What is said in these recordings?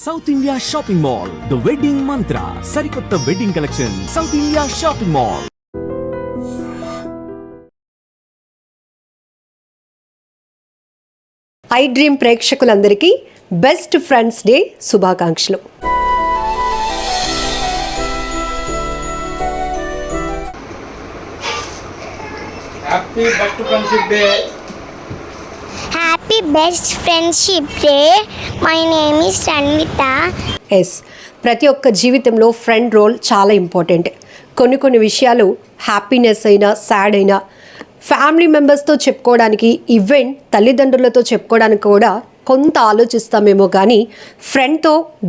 South India shopping mall, the wedding Mantra, సరికొత్త wedding collection, South India shopping mall. I dream ప్రేక్షకులందరికీ best friends day శుభాకాంక్షలు. Happy best friendship day. Happy best friendship day. My name is Ranvitha. Yes, ప్రతి ఒక్క జీవితంలో friend role చాలా important. కొన్ని విషయాలు happiness అయినా సాడ్ అయినా ఫ్యామిలీ మెంబర్స్తో చెప్పుకోవడానికి, ఈవెన్ తల్లిదండ్రులతో చెప్పుకోవడానికి కూడా కొంత ఆలోచిస్తామేమో, కానీ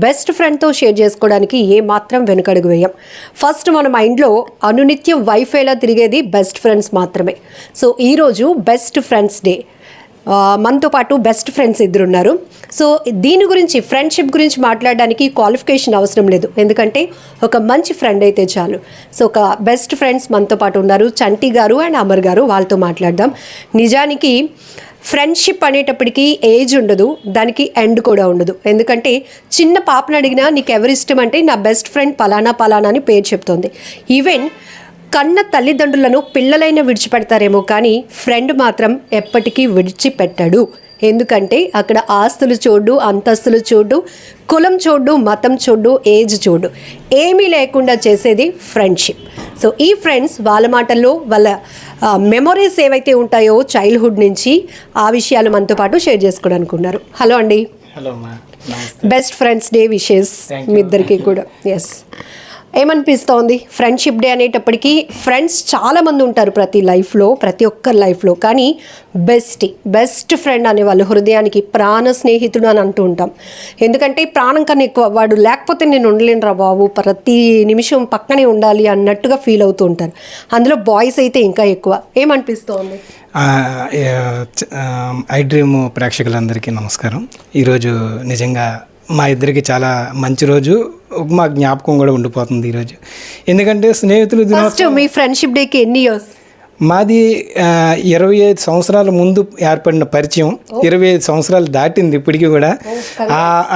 బెస్ట్ ఫ్రెండ్తో షేర్ చేసుకోవడానికి ఏమాత్రం వెనుకడుగు వేయం. ఫస్ట్ మన మైండ్లో అనునిత్యం వైఫైలా తిరిగేది బెస్ట్ ఫ్రెండ్స్ మాత్రమే. సో ఈరోజు బెస్ట్ ఫ్రెండ్స్ డే. మనతో పాటు బెస్ట్ ఫ్రెండ్స్ ఇద్దరు ఉన్నారు. సో దీని గురించి, ఫ్రెండ్షిప్ గురించి మాట్లాడడానికి క్వాలిఫికేషన్ అవసరం లేదు, ఎందుకంటే ఒక మంచి ఫ్రెండ్ అయితే చాలు. సో ఒక బెస్ట్ ఫ్రెండ్స్ మనతో పాటు ఉన్నారు, చంటి గారు అండ్ అమర్ గారు. వాళ్ళతో మాట్లాడదాం. నిజానికి ఫ్రెండ్షిప్ అనేటప్పటికీ ఏజ్ ఉండదు, దానికి ఎండ్ కూడా ఉండదు. ఎందుకంటే చిన్న పాపను అడిగినా నీకు ఎవరు ఇష్టం అంటే నా బెస్ట్ ఫ్రెండ్ పలానా అని పేరు చెప్తోంది. ఈవెన్ కన్న తల్లిదండ్రులను పిల్లలైనా విడిచిపెడతారేమో, కానీ ఫ్రెండ్ మాత్రం ఎప్పటికీ విడిచిపెట్టాడు. ఎందుకంటే అక్కడ ఆస్తులు చూడు, అంతస్తులు చూడు, కులం చూడు, మతం చూడు, ఏజ్ చూడు, ఏమీ లేకుండా చేసేది ఫ్రెండ్షిప్. సో ఈ ఫ్రెండ్స్ వాళ్ళ మాటల్లో వాళ్ళ మెమొరీస్ ఏవైతే ఉంటాయో చైల్డ్హుడ్ నుంచి, ఆ విషయాలు మనతో పాటు షేర్ చేసుకోవడానికి ఉన్నారు. హలో అండి. హలో మా. బెస్ట్ ఫ్రెండ్స్ డే విషెస్ మీ ఇద్దరికి కూడా. ఎస్, ఏమనిపిస్తోంది? ఫ్రెండ్షిప్ డే అనేటప్పటికీ చాలామంది ఉంటారు ప్రతి ఒక్కరి లైఫ్లో, కానీ బెస్ట్ ఫ్రెండ్ అనేవాళ్ళు హృదయానికి ప్రాణ స్నేహితుడు అని అంటూ ఉంటాం. ఎందుకంటే ప్రాణం కన్నా ఎక్కువ, వాడు లేకపోతే నేను ఉండలేనురా బాబు, ప్రతి నిమిషం పక్కనే ఉండాలి అన్నట్టుగా ఫీల్ అవుతూ ఉంటారు. అందులో బాయ్స్ అయితే ఇంకా ఎక్కువ. ఏమనిపిస్తోంది? ఐ డ్రీమ్ ప్రేక్షకులందరికీ నమస్కారం. ఈరోజు నిజంగా మా ఇద్దరికి చాలా మంచి రోజు, మా జ్ఞాపకం కూడా ఉండిపోతుంది ఈరోజు. ఎందుకంటే స్నేహితులు దినోత్సవం. మీ ఫ్రెండ్షిప్ డేకి ఎన్ని ఇయర్స్? మాది 25 సంవత్సరాల ముందు ఏర్పడిన పరిచయం, 25 సంవత్సరాలు దాటింది ఇప్పటికీ కూడా.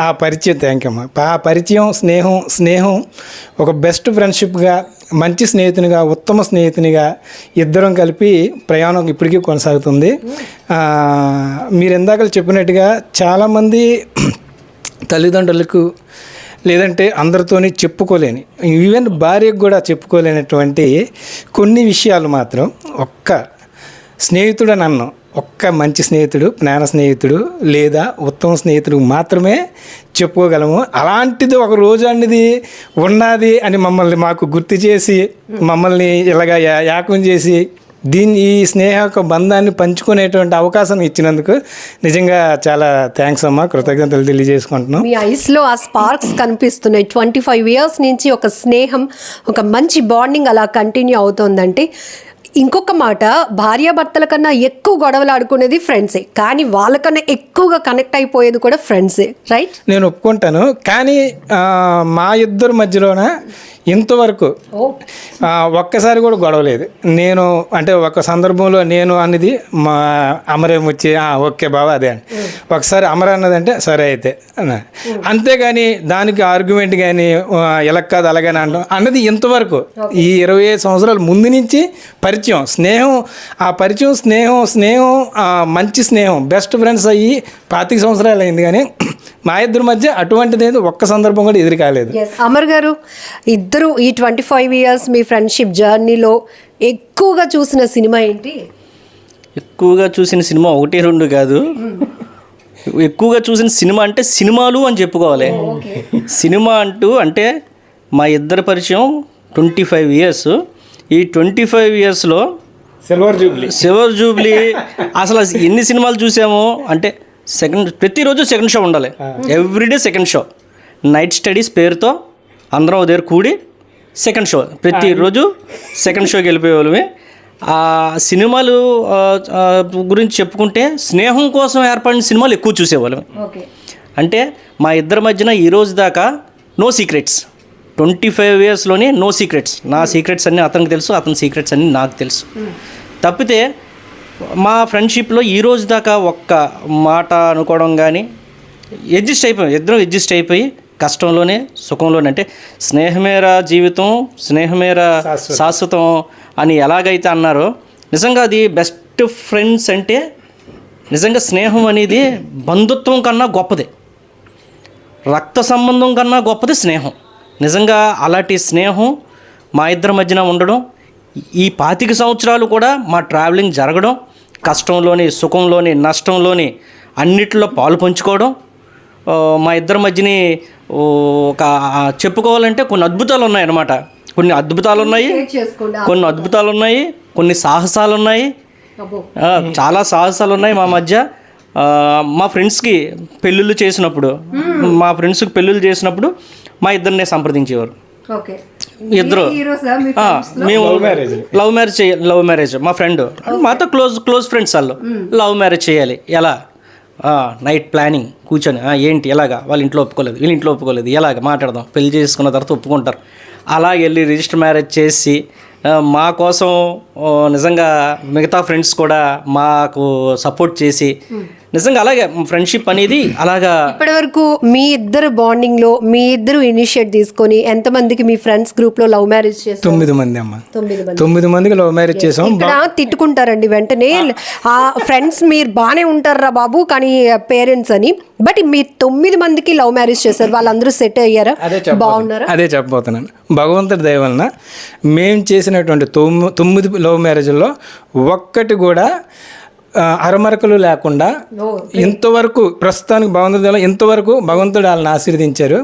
ఆ పరిచయం, థ్యాంక్ యూ అమ్మా. ఆ పరిచయం, స్నేహం ఒక బెస్ట్ ఫ్రెండ్షిప్గా, మంచి స్నేహితునిగా, ఉత్తమ స్నేహితునిగా ఇద్దరం కలిపి ప్రయాణం ఇప్పటికీ కొనసాగుతుంది. మీరు ఇందాక చెప్పినట్టుగా చాలామంది తల్లిదండ్రులకు లేదంటే అందరితోని చెప్పుకోలేని, ఈవెన్ భార్యకు కూడా చెప్పుకోలేనటువంటి కొన్ని విషయాలు మాత్రం ఒక్క స్నేహితుడు నన్ను, ఒక్క మంచి స్నేహితుడు, జ్ఞాన స్నేహితుడు లేదా ఉత్తమ స్నేహితుడు మాత్రమే చెప్పుకోగలము. అలాంటిది ఒక రోజు అనేది ఉన్నది అని మాకు గుర్తు చేసి, మమ్మల్ని ఇలాగా యాకం చేసి ఈ స్నేహ యొక్క బంధాన్ని పంచుకునేటువంటి అవకాశం ఇచ్చినందుకు నిజంగా చాలా థ్యాంక్స్ అమ్మా, కృతజ్ఞతలు తెలియజేసుకుంటున్నాం. మీ ఐస్లో ఆ స్పార్క్స్ కనిపిస్తున్నాయి. 25 ఇయర్స్ నుంచి ఒక స్నేహం, ఒక మంచి బాండింగ్ అలా కంటిన్యూ అవుతోందంటే. ఇంకొక మాట, భార్యాభర్తల కన్నా ఎక్కువ గొడవలు ఆడుకునేది ఫ్రెండ్సే, కానీ వాళ్ళకన్నా ఎక్కువగా కనెక్ట్ అయిపోయేది కూడా ఫ్రెండ్సే, రైట్? నేను ఒప్పుకుంటాను, కానీ మా ఇద్దరి మధ్యలోన ఇంతవరకు ఒక్కసారి కూడా గొడవలేదు. నేను అంటే ఒక సందర్భంలో నేను అన్నది మా అమరేం వచ్చి ఓకే బాబా అదే అని, ఒకసారి అమర అన్నదంటే సరే అయితే అంతేగాని దానికి ఆర్గ్యుమెంట్ కానీ ఇలా కాదు అలాగని అన్నది ఇంతవరకు ఈ 25 సంవత్సరాల ముందు నుంచి పరిచయం, స్నేహం, ఆ పరిచయం, స్నేహం మంచి స్నేహం, బెస్ట్ ఫ్రెండ్స్ అయ్యి 25 సంవత్సరాలు అయింది, కానీ మా ఇద్దరి మధ్య అటువంటిది ఒక్క సందర్భం కూడా ఎదురు కాలేదు. అమర్ గారు, ఇద్దరు ఈ 25 ఇయర్స్ మీ ఫ్రెండ్షిప్ జర్నీలో ఎక్కువగా చూసిన సినిమా ఏంటి? ఎక్కువగా చూసిన సినిమా 1-2 కాదు, ఎక్కువగా చూసిన సినిమా అంటే సినిమాలు అని చెప్పుకోవాలి. సినిమా అంటే మా ఇద్దరి పరిచయం 25 ఇయర్స్. ఈ 25 ఇయర్స్లో సిల్వర్ జూబ్లీ అసలు ఎన్ని సినిమాలు చూసామో అంటే ప్రతిరోజు సెకండ్ షో ఉండాలి, everyday second show. Night studies పేరుతో అందరం ఒక దగ్గర కూడి సెకండ్ షో, ప్రతిరోజు సెకండ్ షోకి వెళ్ళిపోయేవాళ్ళమే. ఆ సినిమాలు గురించి చెప్పుకుంటే స్నేహం కోసం ఏర్పడిన సినిమాలు ఎక్కువ చూసేవాళ్ళం. అంటే మా ఇద్దరి మధ్యన ఈ రోజు దాకా నో సీక్రెట్స్. 25 ఇయర్స్లోనే నో సీక్రెట్స్. నా సీక్రెట్స్ అన్నీ అతనికి తెలుసు, అతని సీక్రెట్స్ అన్నీ నాకు తెలుసు. తప్పితే మా ఫ్రెండ్షిప్లో ఈ రోజు దాకా ఒక్క మాట అనుకోవడం కానీ, ఇద్దరం అడ్జస్ట్ అయిపోయి కష్టంలోనే సుఖంలోనే, అంటే స్నేహమేరా జీవితం, స్నేహమేరా శాశ్వతం అని ఎలాగైతే అన్నారో, నిజంగా అది బెస్ట్ ఫ్రెండ్స్ అంటే నిజంగా స్నేహం అనేది బంధుత్వం కన్నా గొప్పది, రక్త సంబంధం కన్నా గొప్పది స్నేహం. నిజంగా అలాంటి స్నేహం మా ఇద్దరి మధ్యన ఉండడం, ఈ 25 సంవత్సరాలు కూడా మా ట్రావెలింగ్ జరగడం, కష్టంలోని సుఖంలోని నష్టంలోని అన్నిటిలో పాలు పంచుకోవడం, మా ఇద్దరి మధ్యని ఒక చెప్పుకోవాలంటే కొన్ని అద్భుతాలు ఉన్నాయి అన్నమాట. కొన్ని అద్భుతాలు ఉన్నాయి, కొన్ని సాహసాలు ఉన్నాయి, చాలా సాహసాలు ఉన్నాయి మా మధ్య. మా ఫ్రెండ్స్కి పెళ్ళిళ్ళు చేసినప్పుడు మా ఇద్దరినే సంప్రదించేవారు. ఇద్దరు మేము లవ్ మ్యారేజ్ మా ఫ్రెండ్ మాతో క్లోజ్ ఫ్రెండ్స్ వాళ్ళు లవ్ మ్యారేజ్ చేయాలి, ఎలా నైట్ ప్లానింగ్ కూర్చొని ఏంటి ఎలాగా, వాళ్ళ ఇంట్లో ఒప్పుకోలేదు, వీళ్ళ ఇంట్లో ఒప్పుకోలేదు, ఎలాగ మాట్లాడదాం, పెళ్లి చేసుకున్న తర్వాత ఒప్పుకుంటారు. అలా వెళ్ళి రిజిస్టర్ మ్యారేజ్ చేసి మా కోసం నిజంగా మిగతా ఫ్రెండ్స్ కూడా మాకు సపోర్ట్ చేసి నిజంగా అలాగే ఫ్రెండ్షిప్ అనేది అలాగా. ఇప్పటివరకు మీ ఇద్దరు బాండింగ్ లో మీ ఇద్దరు ఇనిషియేట్ తీసుకొని ఎంతమందికి మీ ఫ్రెండ్స్ గ్రూప్ లో లవ్ మ్యారేజ్ చేస్తారు? 9 మంది అమ్మ. 9 మందికి లవ్ మ్యారేజ్ చేసాం. ఇక్కడ తిట్టుకుంటారండి వెంటనే, ఆ ఫ్రెండ్స్ మీరు బాగానే ఉంటారా బాబు కానీ పేరెంట్స్ అని, బట్ మీరు 9 మందికి లవ్ మ్యారేజ్ చేశారు, వాళ్ళందరూ సెట్ అయ్యారా, బాగున్నారా? అదే చెప్పబోతున్నాను. భగవంతుడి దయ వలన మేము చేసినటువంటి 9 లవ్ మ్యారేజ్లో ఒక్కటి కూడా అరమరకలు లేకుండా ఇంతవరకు ప్రస్తుతానికి భగవంతుడు ఇంతవరకు భగవంతుడు వాళ్ళని ఆశీర్వదించారు,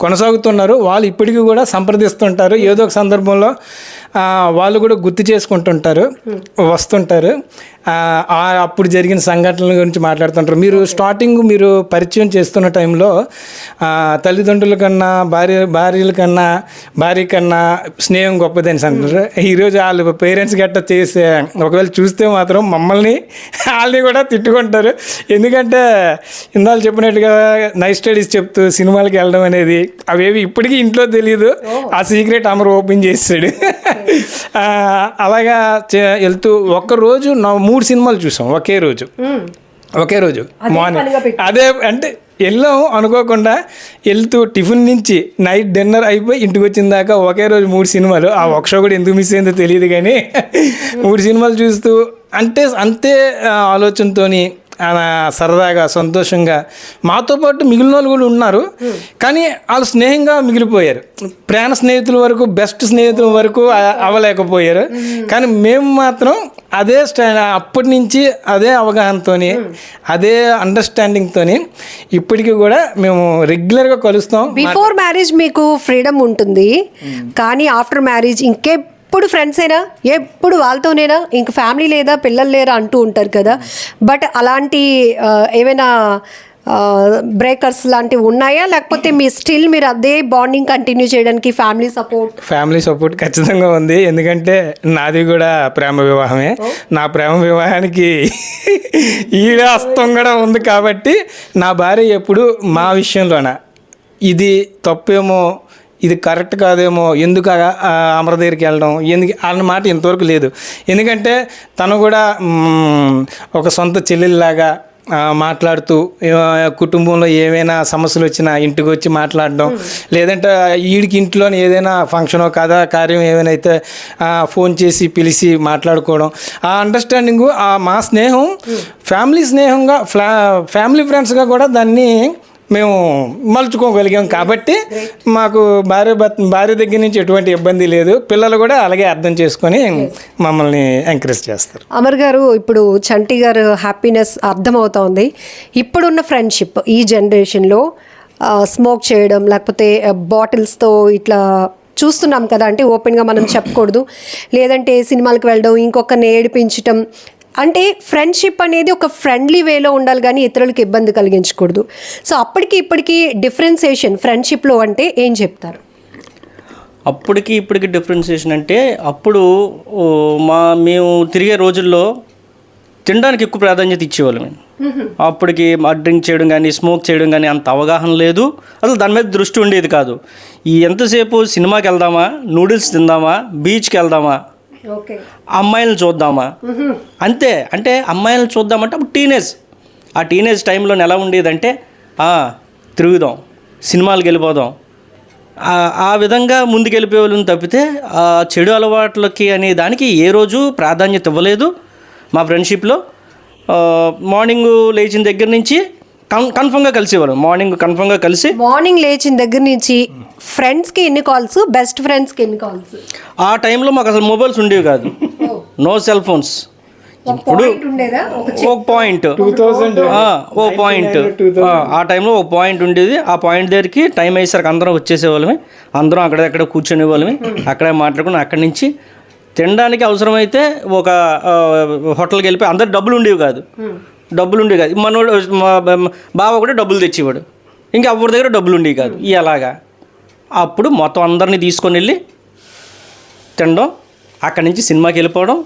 కొనసాగుతున్నారు. వాళ్ళు ఇప్పటికీ కూడా సంప్రదిస్తుంటారు, ఏదో ఒక సందర్భంలో వాళ్ళు కూడా గుర్తు చేసుకుంటుంటారు, వస్తుంటారు, అప్పుడు జరిగిన సంఘటనల గురించి మాట్లాడుతుంటారు. మీరు స్టార్టింగ్ మీరు పరిచయం చేస్తున్న టైంలో తల్లిదండ్రుల కన్నా భార్య కన్నా స్నేహం గొప్పదని అంటారు. ఈరోజు వాళ్ళు పేరెంట్స్ గట్ట చేసే ఒకవేళ చూస్తే మాత్రం మమ్మల్ని వాళ్ళని కూడా తిట్టుకుంటారు. ఎందుకంటే ఇందాక చెప్పినట్టుగా నైట్ స్టడీస్ చెప్తూ సినిమాలకి వెళ్ళడం అనేది అవేవి ఇప్పటికీ ఇంట్లో తెలియదు. ఆ సీక్రెట్ అమరు ఓపెన్ చేసాడు. అలాగా వెళ్తూ ఒక్కరోజు 3 సినిమాలు చూసాం ఒకే రోజు మార్నింగ్. అదే అంటే వెళ్ళాం అనుకోకుండా, వెళ్తూ టిఫిన్ నుంచి నైట్ డిన్నర్ అయిపోయి ఇంటికి వచ్చిన దాకా ఒకే రోజు 3 సినిమాలు. ఆ ఒక్క కూడా ఎందుకు మిస్ అయిందో తెలియదు కానీ 3 సినిమాలు చూస్తూ అంతే ఆలోచనతో సరదాగా సంతోషంగా మాతో పాటు మిగిలిన వాళ్ళు కూడా ఉన్నారు, కానీ వాళ్ళు స్నేహంగా మిగిలిపోయారు. ప్రాణ స్నేహితుల వరకు, బెస్ట్ స్నేహితుల వరకు అవ్వలేకపోయారు, కానీ మేము మాత్రం అదే అప్పటి నుంచి అదే అవగాహనతో అదే అండర్స్టాండింగ్తో ఇప్పటికీ కూడా మేము రెగ్యులర్గా కలుస్తాం. బిఫోర్ మ్యారేజ్ మీకు ఫ్రీడమ్ ఉంటుంది, కానీ ఆఫ్టర్ మ్యారేజ్ ఎప్పుడు ఫ్రెండ్స్ అయినా, ఎప్పుడు వాళ్ళతోనేనా, ఇంక ఫ్యామిలీ లేదా, పిల్లలు లేరా అంటూ ఉంటారు కదా. బట్ అలాంటి ఏమైనా బ్రేకర్స్ లాంటివి ఉన్నాయా, లేకపోతే మీరు అదే బాండింగ్ కంటిన్యూ చేయడానికి ఫ్యామిలీ సపోర్ట్ ఖచ్చితంగా ఉంది. ఎందుకంటే నాది కూడా ప్రేమ వివాహమే. నా ప్రేమ వివాహానికి ఈడ హస్తం కూడా ఉంది కాబట్టి నా భార్య ఎప్పుడు మా విషయంలోన ఇది తప్పేమో, ఇది కరెక్ట్ కాదేమో, ఎందుకు అమర దగ్గరికి వెళ్ళడం ఎందుకు అన్న మాట ఇంతవరకు లేదు. ఎందుకంటే తను కూడా ఒక సొంత చెల్లెల్లాగా మాట్లాడుతూ కుటుంబంలో ఏమైనా సమస్యలు వచ్చినా ఇంటికి వచ్చి మాట్లాడడం, లేదంటే వీడికి ఇంట్లోనే ఏదైనా ఫంక్షనో కార్యం ఏమైనా అయితే ఫోన్ చేసి పిలిచి మాట్లాడుకోవడం, ఆ అండర్స్టాండింగు మా స్నేహం ఫ్యామిలీ ఫ్రెండ్స్గా కూడా దాన్ని మేము మలుచుకోగలిగాం. కాబట్టి మాకు భార్య దగ్గర నుంచి ఎటువంటి ఇబ్బంది లేదు. పిల్లలు కూడా అలాగే అర్థం చేసుకొని మమ్మల్ని ఎంకరేజ్ చేస్తారు. అమర్ గారు, ఇప్పుడు చంటి గారు హ్యాపీనెస్ అర్థమవుతోంది. ఇప్పుడున్న ఫ్రెండ్షిప్ ఈ జనరేషన్లో స్మోక్ చేయడం, లేకపోతే బాటిల్స్తో ఇట్లా చూస్తున్నాం కదా, అంటే ఓపెన్గా మనం చెప్పకూడదు, లేదంటే సినిమాలకు వెళ్ళడం, ఇంకొకరిని ఏడిపించటం, అంటే ఫ్రెండ్షిప్ అనేది ఒక ఫ్రెండ్లీ వేలో ఉండాలి కానీ ఇతరులకు ఇబ్బంది కలిగించకూడదు. సో అప్పటికి ఇప్పటికీ డిఫరెన్సియేషన్ ఫ్రెండ్షిప్లో అంటే ఏం చెప్తారు? అప్పటికి ఇప్పటికి డిఫరెన్సియేషన్ అంటే, అప్పుడు మేము తిరిగే రోజుల్లో తినడానికి ఎక్కువ ప్రాధాన్యత ఇచ్చేవాళ్ళం. అప్పటికి డ్రింక్ చేయడం కానీ స్మోక్ చేయడం కానీ అంత అవగాహన లేదు, అసలు దాని మీద దృష్టి ఉండేది కాదు. ఎంతసేపు సినిమాకి వెళ్దామా, నూడిల్స్ తిందామా, బీచ్కి వెళ్దామా, అమ్మాయిలను చూద్దామా, అంతే. అంటే అమ్మాయిలను చూద్దామంటే అప్పుడు టీనేజ్ టైంలో ఎలా ఉండేదంటే తిరుగుదాం, సినిమాలకు వెళ్ళిపోదాం, ఆ విధంగా ముందుకెళ్ళిపోయే వాళ్ళని తప్పితే ఆ చెడు అలవాట్లకి అనే దానికి ఏ రోజు ప్రాధాన్యత ఇవ్వలేదు మా ఫ్రెండ్షిప్లో. మార్నింగ్ లేచిన దగ్గర నుంచి కన్ఫర్మ్గా కలిసేవాళ్ళం. మార్నింగ్ లేచిన దగ్గర నుంచి ఫ్రెండ్స్కి ఎన్ని కాల్స్, బెస్ట్ ఫ్రెండ్స్కి ఎన్ని కాల్స్? ఆ టైంలో మాకు అసలు మొబైల్స్ ఉండేవి కాదు, నో సెల్ ఫోన్స్. ఇప్పుడు ఒక పాయింట్ ఆ టైంలో ఒక పాయింట్ ఉండేది. ఆ పాయింట్ దగ్గరికి టైం అయ్యేసరికి అందరం వచ్చేసేవాళ్ళమే, అందరం అక్కడెక్కడ కూర్చునే వాళ్ళమే, అక్కడే మాట్లాడుకుని అక్కడి నుంచి తినడానికి అవసరమైతే ఒక హోటల్కి వెళ్ళిపోయి అందరు డబ్బులు ఉండేవి కాదు. మనోడు మా బావ కూడా డబ్బులు తెచ్చేవాడు, ఇంకా ఎవరి దగ్గర డబ్బులు ఉండేవి కాదు. అలాగా అప్పుడు మొత్తం అందరినీ తీసుకొని వెళ్ళి తినడం, అక్కడి నుంచి సినిమాకి వెళ్ళిపోవడం,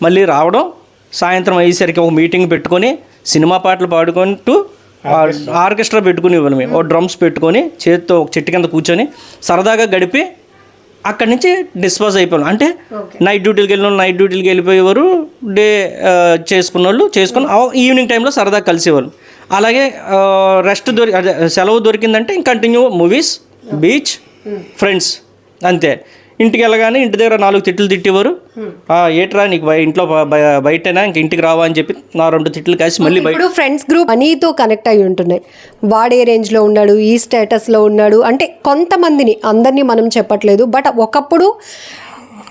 మళ్ళీ రావడం, సాయంత్రం అయ్యేసరికి ఒక మీటింగ్ పెట్టుకొని సినిమా పాటలు పాడుకుంటూ ఆర్కెస్ట్రా పెట్టుకుని ఇవ్వాలి. మేము ఓ డ్రమ్స్ పెట్టుకొని చేతితో ఒక చెట్టు కింద కూర్చొని సరదాగా గడిపి అక్కడి నుంచి డిస్పోజ్ అయిపోయాం. అంటే నైట్ డ్యూటీకి వెళ్ళిన వాళ్ళు నైట్ డ్యూటీకి వెళ్ళిపోయేవారు, డే చేసుకున్న వాళ్ళు చేసుకుని ఈవినింగ్ టైంలో సరదాగా కలిసేవాళ్ళు. అలాగే రెస్ట్ సెలవు దొరికిందంటే ఇంక కంటిన్యూ మూవీస్, బీచ్, ఫ్రెండ్స్, అంతే. ఇంటికి వెళ్ళగానే ఇంటి దగ్గర 4 తిట్లు తిట్టేవారు. ఏట్రా నీకు ఇంట్లో బయటనా ఇంక ఇంటికి రావా అని చెప్పి 2 తిట్లు కాసి మళ్ళీ ఇప్పుడు ఫ్రెండ్స్ గ్రూప్ మనీతో కనెక్ట్ అయి ఉంటున్నాయి. వాడే రేంజ్లో ఉన్నాడు, ఈ స్టేటస్లో ఉన్నాడు అంటే కొంతమందిని, అందరినీ మనం చెప్పట్లేదు. బట్ ఒకప్పుడు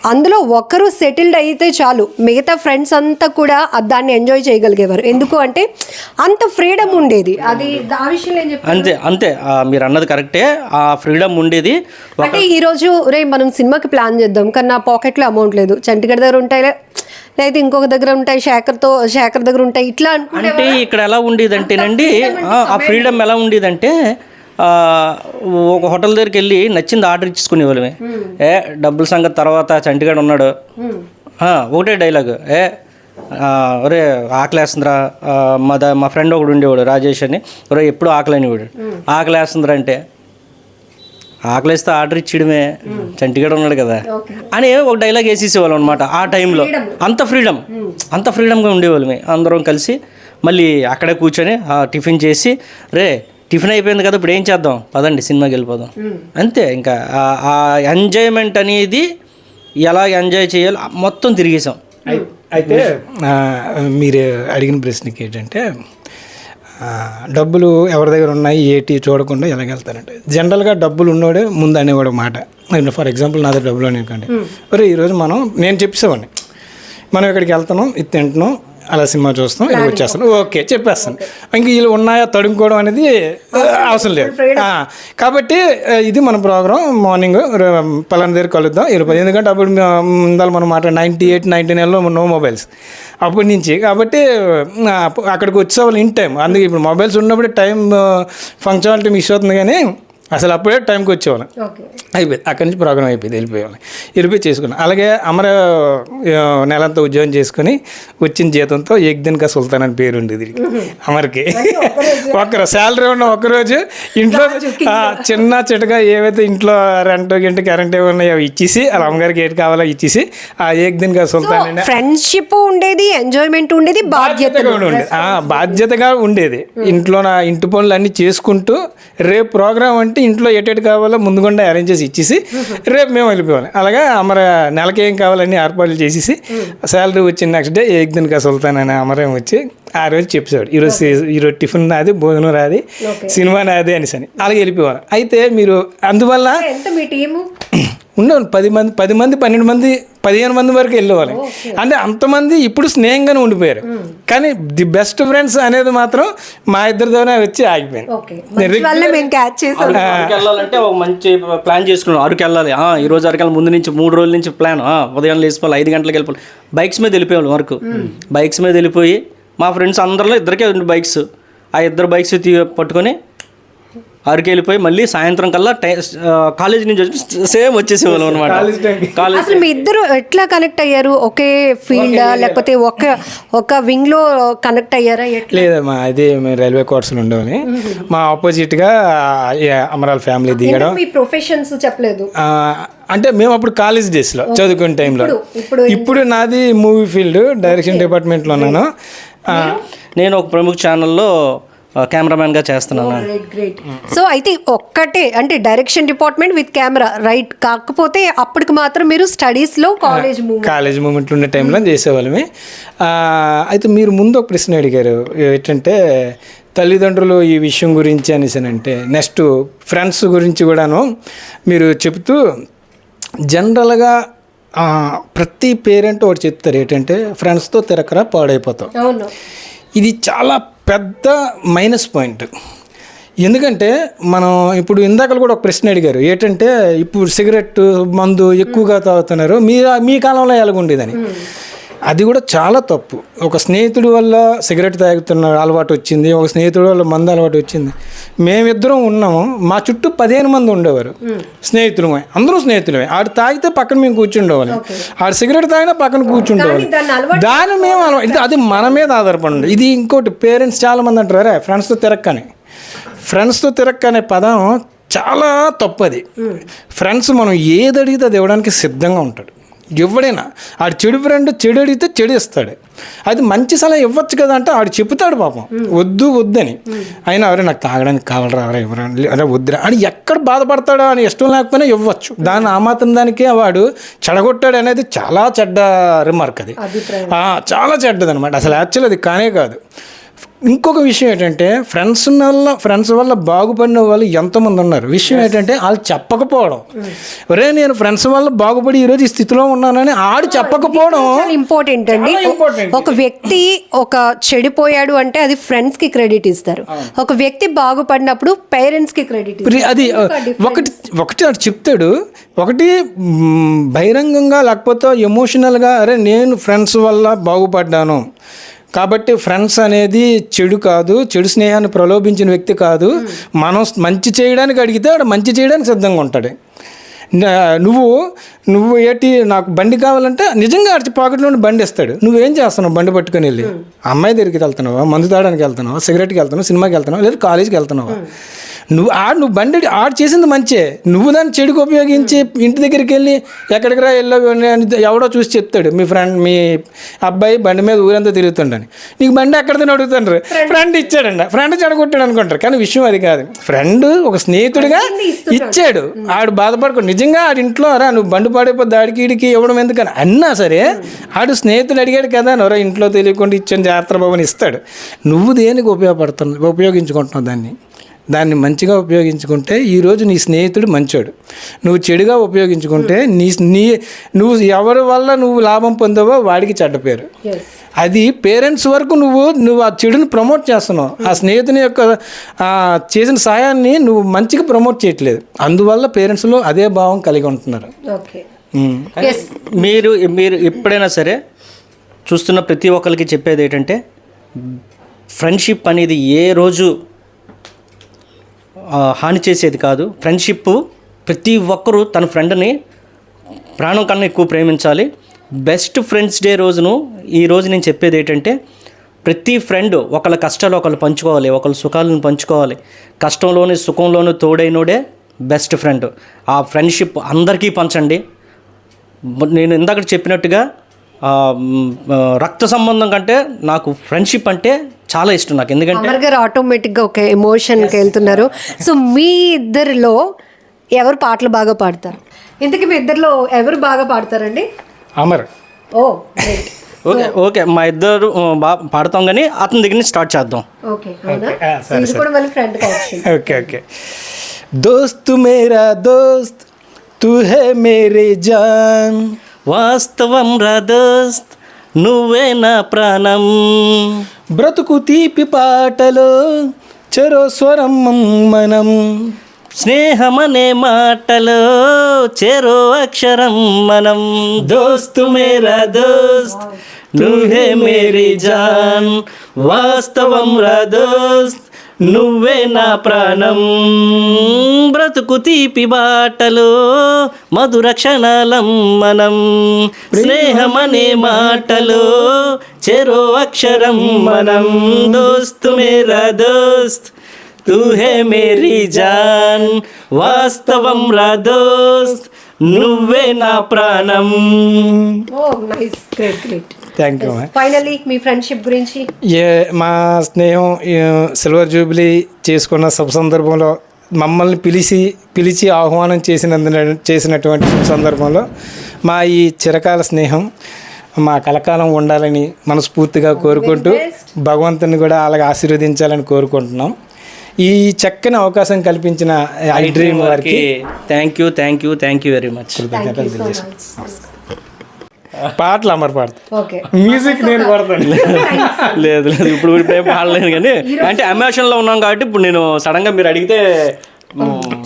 అందులో ఒకరు సెటిల్డ్ అయితే చాలు, మిగతా ఫ్రెండ్స్ అంతా కూడా దాన్ని ఎంజాయ్ చేయగలిగేవారు. ఎందుకు అంటే అంత ఫ్రీడమ్ ఉండేది. అది ఆ విషయంలో ఏం చెప్తారు? అంతే మీరు అన్నది కరెక్టే, ఆ ఫ్రీడమ్ ఉండేది. అంటే ఈరోజు మనం సినిమాకి ప్లాన్ చేద్దాం కానీ నా పాకెట్లో అమౌంట్ లేదు, చంటిగడ దగ్గర ఉంటాయి లేదా ఇంకొక దగ్గర ఉంటాయి, శేఖర్ దగ్గర ఉంటాయి, ఇట్లా అంటే ఇక్కడ ఎలా ఉండేదంటేనండి, ఆ ఫ్రీడమ్ ఎలా ఉండేదంటే ఒక హోటల్ దగ్గరికి వెళ్ళి నచ్చింది ఆర్డర్ ఇచ్చుకునే వాళ్ళమే. డబ్బుల సంగతి తర్వాత, చంటిగాడు ఉన్నాడు, ఒకటే డైలాగ్, ఒరే ఆకలేస్తుందిరా. మా ఫ్రెండ్ ఒకడు ఉండేవాడు రాజేష్ అని, ఒరే ఎప్పుడు ఆకలి అనేవాడు. ఆకలేస్తుందిరా అంటే ఆకలిస్తే ఆర్డర్ ఇచ్చేయడమే, చంటిగాడు ఉన్నాడు కదా అని ఒక డైలాగ్ వేసేసేవాళ్ళం అనమాట. ఆ టైంలో అంత ఫ్రీడమ్గా ఉండేవాళ్ళమే. అందరం కలిసి మళ్ళీ అక్కడే కూర్చొని టిఫిన్ చేసి, టిఫిన్ అయిపోయింది కదా ఇప్పుడు ఏం చేద్దాం, పదండి సినిమాకి వెళ్ళిపోదాం, అంతే. ఇంకా ఆ ఎంజాయ్మెంట్ అనేది ఎలా ఎంజాయ్ చేయాలో మొత్తం తిరిగేసాం. అయితే మీరు అడిగిన ప్రశ్నకి ఏంటంటే, డబ్బులు ఎవరి దగ్గర ఉన్నాయి ఏటి చూడకుండా ఎలాగెళ్తారంటే, జనరల్గా డబ్బులు ఉన్నవాడే ముందు అనేవాడు మాట. ఫర్ ఎగ్జాంపుల్ నా దగ్గర డబ్బులు అనేకండి, ఒరే ఈరోజు నేను చెప్పేసేవాడిని, మనం ఇక్కడికి వెళ్తున్నాం, ఇది తింటున్నాం, అలా సినిమా చూస్తాం, ఇలా వచ్చేస్తాను, ఓకే చెప్పేస్తాను. ఇంక వీళ్ళు ఉన్నాయా తడుముకోవడం అనేది అవసరం లేదు. కాబట్టి ఇది మన ప్రోగ్రాం, మార్నింగ్ పలానా దగ్గర కలుద్దాం వెళ్ళిపోయి. ఎందుకంటే అప్పుడు ఇందాక మనం 98, 99లో నో మొబైల్స్ అప్పటి నుంచి. కాబట్టి అక్కడికి వచ్చేవాళ్ళు ఇన్ టైం. అందుకే ఇప్పుడు మొబైల్స్ ఉన్నప్పుడు టైం ఫంక్షనాలిటీ మిస్ అవుతుంది, కానీ అసలు అప్పుడే టైంకి వచ్చేవాళ్ళం. అయిపోయింది, అక్కడి నుంచి ప్రోగ్రామ్ అయిపోయింది, వెళ్ళిపోయి చేసుకున్నాం. అలాగే అమర నెలంతా ఉద్యోగం చేసుకుని వచ్చిన జీతంతో ఏక్ దిన్ కా సుల్తాన్ అని పేరు ఉండేది అమర్కి. ఒక్కరోజు శాలరీ ఉన్న ఒక్కరోజు ఇంట్లో చిన్న చిటగా ఏవైతే ఇంట్లో రెంట్ కరెంట్ ఏమన్నాయో అవి ఇచ్చేసి, అలా అమ్మగారికి ఏది కావాలో ఇచ్చేసి ఆ ఏక్ దిన్ కా సుల్తాన్ అనే ఫ్రెండ్షిప్ ఉండేది, ఎంజాయ్మెంట్ ఉండేది, బాధ్యతగా ఉండేది. ఇంట్లో నా ఇంటి పనులు అన్నీ చేసుకుంటూ రేపు ప్రోగ్రామ్ అంటే ఇంట్లో ఎటెటు కావాలో ముందుకుండా అరేంజ్ చేసి ఇచ్చేసి రేపు మేము వెళ్ళిపోవాలి. అలాగా అమర నెలకి ఏం కావాలని ఏర్పాట్లు చేసేసి శాలరీ వచ్చిన నెక్స్ట్ డే ఏక్ దిన్ కా సుల్తాన్ అనే అమరం వచ్చి ఆ రోజు చెప్పేవాడు, ఈరోజు టిఫిన్ నాది, భోజనం రాది, సినిమా నాది అనేసి అని. అలాగే వెళ్ళిపోవాలి. అయితే మీరు అందువల్ల ఉండేవాళ్ళు 10 మంది 12 మంది 15 మంది వరకు వెళ్ళేవాళ్ళు. అంటే అంతమంది ఇప్పుడు స్నేహంగానే ఉండిపోయారు. కానీ ది బెస్ట్ ఫ్రెండ్స్ అనేది మాత్రం మా ఇద్దరితోనే వచ్చి ఆగిపోయింది. వెళ్ళాలంటే ఒక మంచి ప్లాన్ చేసుకున్నాం, అరకు వెళ్ళాలి, ఈ రోజు అరకు ముందు నుంచి 3 రోజుల నుంచి ప్లాన్, ఉదయం లేచిపోవాలి, 5 గంటలకు వెళ్ళిపోవాలి. బైక్స్ మీద వెళ్ళిపోయాం వరకు. బైక్స్ మీద వెళ్ళిపోయి మా ఫ్రెండ్స్ అందరిలో ఇద్దరికే బైక్స్, ఆ 2 బైక్స్ పట్టుకొని అరకు వెళ్ళిపోయి మళ్ళీ సాయంత్రం కల్లా కాలేజ్ నుంచి సేమ్ వచ్చేసేవాళ్ళం అనమాట. అసలు మీ ఇద్దరు ఎట్లా కనెక్ట్ అయ్యారు? ఒకే ఫీల్డ్ లేకపోతే ఒక వింగ్ లో కనెక్ట్ అయ్యారా? లేదమ్మా, అది మేము రైల్వే కోర్సులు ఉండేవని మా ఆపోజిట్ గా అమరాల్ ఫ్యామిలీ దిగడం. మీ ప్రొఫెషన్స్ చెప్పలేదు అంటే మేము అప్పుడు కాలేజ్ డేస్లో చదువుకునే టైంలో. ఇప్పుడు నాది మూవీ ఫీల్డ్, డైరెక్షన్ డిపార్ట్మెంట్లో ఉన్నాను. నేను ఒక ప్రముఖ ఛానల్లో కెమెరామ్యాన్గా చేస్తున్నాను. Great great. సో అయితే ఒక్కటే అంటే direction department with camera right, కాకపోతే అప్పటికి మాత్రం మీరు స్టడీస్లో కాలేజ్ మూమెంట్లు ఉన్న టైంలో చేసేవాళ్ళమే. అయితే మీరు ముందు ఒక ప్రశ్న అడిగారు ఏంటంటే తల్లిదండ్రులు ఈ విషయం గురించి అనేసానంటే, నెక్స్ట్ ఫ్రెండ్స్ గురించి కూడాను మీరు చెబుతూ జనరల్గా ప్రతి పేరెంట్ ఒకటి చెప్తారు ఏంటంటే ఫ్రెండ్స్తో తిరగరా పాడైపోతాం. అవును, ఇది చాలా పెద్ద మైనస్ పాయింట్. ఎందుకంటే మనం ఇప్పుడు ఇందాకలు కూడా ఒక ప్రశ్న అడిగారు ఏంటంటే ఇప్పుడు సిగరెట్ మందు ఎక్కువగా తాగుతున్నారు, మీ కాలంలో ఎలాగుండేదని. అది కూడా చాలా తప్పు. ఒక స్నేహితుడి వల్ల సిగరెట్ తాగుతున్న అలవాటు వచ్చింది, ఒక స్నేహితుడి వల్ల మందు అలవాటు వచ్చింది. మేమిద్దరం ఉన్నాము, మా చుట్టూ 15 మంది ఉండేవారు స్నేహితులమే, అందరూ స్నేహితులమే. ఆడు తాగితే పక్కన మేము కూర్చుండేవాళ్ళం, ఆడు సిగరెట్ తాగినా పక్కన కూర్చుండేవాళ్ళం. దాన్ని మేము అది మన మీద ఆధారపడి. ఇది ఇంకోటి పేరెంట్స్ చాలామంది అంటారు అరే ఫ్రెండ్స్తో తిరక్కనే పదం చాలా తప్పది. ఫ్రెండ్స్ మనం ఏది అడిగితే అది ఇవ్వడానికి సిద్ధంగా ఉంటాడు ఎవడైనా. ఆడు చెడు ఫ్రెండ్ చెడు అడిగితే చెడు ఇస్తాడు. అది మంచి సలహా ఇవ్వచ్చు కదా అంటే ఆడు చెప్తాడు పాపం వద్దని. అయినా అరే నాకు తాగడానికి కావాలరా ఎవరైనా అరే వద్దురా అని ఎక్కడ బాధపడతాడో అని ఇష్టం లేకపోయినా ఇవ్వచ్చు. దాన్ని ఆ మాత్రం దానికే వాడు చెడగొట్టాడు అనేది చాలా చెడ్డ రిమార్క్. అది చాలా చెడ్డది అనమాట. అసలు యాక్చువల్ అది కానే కాదు. ఇంకొక విషయం ఏంటంటే ఫ్రెండ్స్ వల్ల బాగుపడిన వాళ్ళు ఎంతోమంది ఉన్నారు. విషయం ఏంటంటే వాళ్ళు చెప్పకపోవడం. ఒరే నేను ఫ్రెండ్స్ వల్ల బాగుపడి ఈరోజు ఈ స్థితిలో ఉన్నానని ఆడు చెప్పకపోవడం ఇంపార్టెంట్ అండి. ఒక వ్యక్తి ఒక చెడిపోయాడు అంటే అది ఫ్రెండ్స్ కి క్రెడిట్ ఇస్తారు, ఒక వ్యక్తి బాగుపడినప్పుడు పేరెంట్స్ కి క్రెడిట్. అది ఒకటి ఆడు చెప్తాడు, ఒకటి బహిరంగంగా లేకపోతే ఎమోషనల్గా అరే నేను ఫ్రెండ్స్ వల్ల బాగుపడ్డాను కాబట్టి ఫ్రెండ్స్ అనేది చెడు కాదు, చెడు స్నేహాన్ని ప్రలోభించిన వ్యక్తి కాదు. మనం మంచి చేయడానికి అడిగితే వాడు మంచి చేయడానికి సిద్ధంగా ఉంటాడు. నువ్వు ఏంటి నాకు బండి కావాలంటే నిజంగా ఆడి పాకెట్లో బండి ఇస్తాడు. నువ్వేం చేస్తున్నావు బండి పట్టుకొని వెళ్ళి? అమ్మాయి దగ్గరికి వెళ్తున్నావా, మందు తాగడానికి వెళ్తున్నావా, సిగరెట్కి వెళ్తున్నావా, సినిమాకి వెళ్తున్నావా, లేదా కాలేజీకి వెళ్తున్నావా? నువ్వు బండి ఆడు చేసింది మంచే, నువ్వు దాన్ని చెడుకు ఉపయోగించి ఇంటి దగ్గరికి వెళ్ళి ఎక్కడికి రా వెళ్ళావు అని ఎవడో చూసి చెప్తాడు మీ అబ్బాయి బండి మీద ఊరంతా తిరుగుతుండని. నీకు బండి ఎక్కడిదని అడుగుతాడు, ఫ్రెండ్ ఇచ్చాడండి, ఫ్రెండ్ చెడగొట్టాడు అనుకుంటారు. కానీ విషయం అది కాదు. ఫ్రెండ్ ఒక స్నేహితుడిగా ఇచ్చాడు, ఆడు బాధపడకూడదు. నిజంగా ఆడి ఇంట్లో రా నువ్వు బండి పాడైపోద్ది ఆడికి ఈడికి ఇవ్వడం ఎందుకని అన్నా సరే ఆడు స్నేహితుడు అడిగాడు కదా నొరా ఇంట్లో తెలియకుండా ఇచ్చాను జాగ్రత్త బాబుని ఇస్తాడు. నువ్వు దేనికి ఉపయోగించుకుంటున్నావు దాన్ని మంచిగా ఉపయోగించుకుంటే ఈరోజు నీ స్నేహితుడు మంచోడు. నువ్వు చెడుగా ఉపయోగించుకుంటే నువ్వు ఎవరి వల్ల నువ్వు లాభం పొందావో వాడికి చెడ్డ పేరు. అది పేరెంట్స్ వరకు నువ్వు ఆ చెడుని ప్రమోట్ చేస్తున్నావు. ఆ స్నేహితుని యొక్క చేసిన సాయాన్ని నువ్వు మంచిగా ప్రమోట్ చేయట్లేదు. అందువల్ల పేరెంట్స్లో అదే భావం కలిగి ఉంటున్నారు. మీరు ఎప్పుడైనా సరే చూస్తున్న ప్రతి ఒక్కరికి చెప్పేది ఏంటంటే ఫ్రెండ్షిప్ అనేది ఏ రోజు హాని చేసేది కాదు. ఫ్రెండ్షిప్ ప్రతి ఒక్కరూ తన ఫ్రెండ్ని ప్రాణం కన్నా ఎక్కువ ప్రేమించాలి. బెస్ట్ ఫ్రెండ్స్ డే రోజును ఈరోజు నేను చెప్పేది ఏంటంటే ప్రతి ఫ్రెండ్ ఒకళ్ళ కష్టాలు ఒకళ్ళు పంచుకోవాలి, ఒకళ్ళ సుఖాలను పంచుకోవాలి. కష్టంలోని సుఖంలోనూ తోడైనోడే బెస్ట్ ఫ్రెండ్. ఆ ఫ్రెండ్షిప్ అందరికీ పంచండి. నేను ఇందాక చెప్పినట్టుగా రక్త సంబంధం కంటే నాకు ఫ్రెండ్షిప్ అంటే చాలా ఇష్టం నాకు. ఎందుకంటే అమర్ గారు ఆటోమేటిక్గా ఒక ఎమోషన్కి వెళ్తున్నారు. సో మీ ఇద్దరిలో ఎవరు పాటలు బాగా పాడతారు? ఇంతకీ మీ ఇద్దరిలో ఎవరు బాగా పాడతారండి? అమర్. ఓకే మా ఇద్దరు బాగా పాడతాం కానీ అతని దగ్గర నుంచి స్టార్ట్ చేద్దాం. ఓకే. దోస్త్ మేరా దోస్త్ తూ హే మేరే జాన్, వాస్తవం రా దోస్త్ నువ్వే నా ప్రాణం, బ్రతుకు తీపి పాటలో చెరో స్వరం మనం, స్నేహమనే మాటలో చెరో అక్షరం మనం. దోస్త్ మేరా దోస్త్ నువ్వే మేరీ జాన్, వాస్తవం రా దోస్త్ నువ్వే నా ప్రాణం, బ్రతుకు తీపి బాటలో మధుర క్షణాలం మనం, స్నేహమనే మాటలో చెరో అక్షరం మనం. దోస్త్ మేరా దోస్త్ తూ హే మేరీ జాన్, వాస్తవం రా దోస్త్ నువ్వే నా ప్రాణం. Nice, great. థ్యాంక్ యూ అమ్మా. ఫైనలీ మీ ఫ్రెండ్షిప్ గురించి మా స్నేహం సిల్వర్ జూబ్లీ చేసుకున్న శుభ సందర్భంలో మమ్మల్ని పిలిచి ఆహ్వానం చేసినటువంటి శుభ సందర్భంలో మా ఈ చిరకాల స్నేహం మా కలకాలం ఉండాలని మనస్ఫూర్తిగా కోరుకుంటూ భగవంతుని కూడా అలాగే ఆశీర్వదించాలని కోరుకుంటున్నాం. ఈ చక్కని అవకాశం కల్పించిన ఐ డ్రీమ్ వారికి థ్యాంక్ యూ వెరీ మచ్. కృతజ్ఞతలు తెలియజేస్తాం. పాటలు అమర్ పాడతాను, ఓకే మ్యూజిక్ నేను పాడతాను. లేదు ఇప్పుడు ఏం పాడలేను కానీ అంటే ఎమోషన్లో ఉన్నాం కాబట్టి ఇప్పుడు నేను సడన్గా మీరు అడిగితే.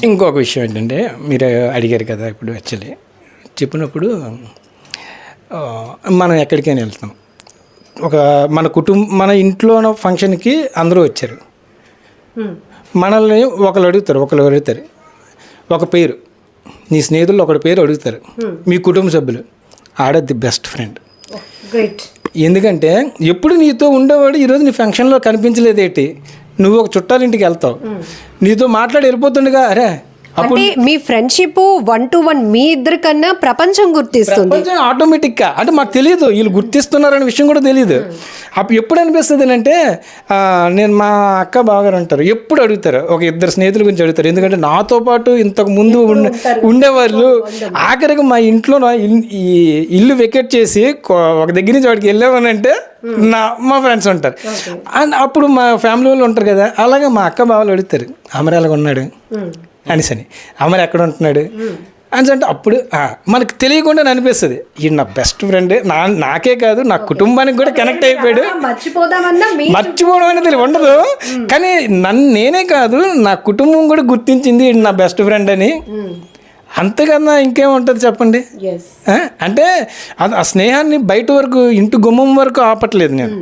ఇంకొక విషయం ఏంటంటే మీరు అడిగారు కదా ఇప్పుడు యాక్చువల్లీ చెప్పినప్పుడు మనం ఎక్కడికైనా వెళ్తాం, మన ఇంట్లో ఫంక్షన్కి అందరూ వచ్చారు, మనల్ని ఒకరు అడుగుతారు ఒక పేరు, నీ స్నేహితులు ఒకటి పేరు అడుగుతారు, మీ కుటుంబ సభ్యులు, ఆడ ది బెస్ట్ ఫ్రెండ్. గ్రేట్. ఎందుకంటే ఎప్పుడు నీతో ఉండేవాడు ఈరోజు నీ ఫంక్షన్లో కనిపించలేదేంటి, నువ్వు ఒక చుట్టాలింటికి వెళ్తావు, నీతో మాట్లాడి వెళ్ళిపోతుండగా అరే అంటే మీ ఫ్రెండ్షిప్ 1-to-1 మీ ఇద్దరి కన్నా ప్రపంచం గుర్తిస్తుంది. ఆటోమేటిక్గా అంటే మాకు తెలియదు వీళ్ళు గుర్తిస్తున్నారనే విషయం కూడా తెలియదు. అప్పుడు ఎప్పుడు అనిపిస్తుంది అంటే నేను మా అక్క బావగారు అంటారు ఎప్పుడు అడుగుతారు, ఒక ఇద్దరు స్నేహితుల గురించి అడుగుతారు, ఎందుకంటే నాతో పాటు ఇంతకు ముందు ఉండేవాళ్ళు ఆఖరికి మా ఇంట్లో ఈ ఇల్లు వెకేట్ చేసి ఒక దగ్గర నుంచి వాడికి వెళ్ళామనంటే మా ఫ్రెండ్స్ ఉంటారు. అండ్ అప్పుడు మా ఫ్యామిలీ వాళ్ళు ఉంటారు కదా, అలాగే మా అక్క బావలు అడుగుతారు అమరాలుగా ఉన్నాడు అనిసని, అమర్ ఎక్కడ ఉంటున్నాడు అని అంటే అప్పుడు మనకు తెలియకుండా అనిపిస్తుంది ఈ నా బెస్ట్ ఫ్రెండ్, నాకే కాదు నా కుటుంబానికి కూడా కనెక్ట్ అయిపోయాడు. మర్చిపోవడం అనేది ఉండదు కానీ నేనే కాదు నా కుటుంబం కూడా గుర్తించింది నా బెస్ట్ ఫ్రెండ్ అని. అంతకన్నా ఇంకేముంటుంది చెప్పండి. అంటే ఆ స్నేహాన్ని బయట వరకు ఇంటి గుమ్మం వరకు ఆపట్లేదు, నేను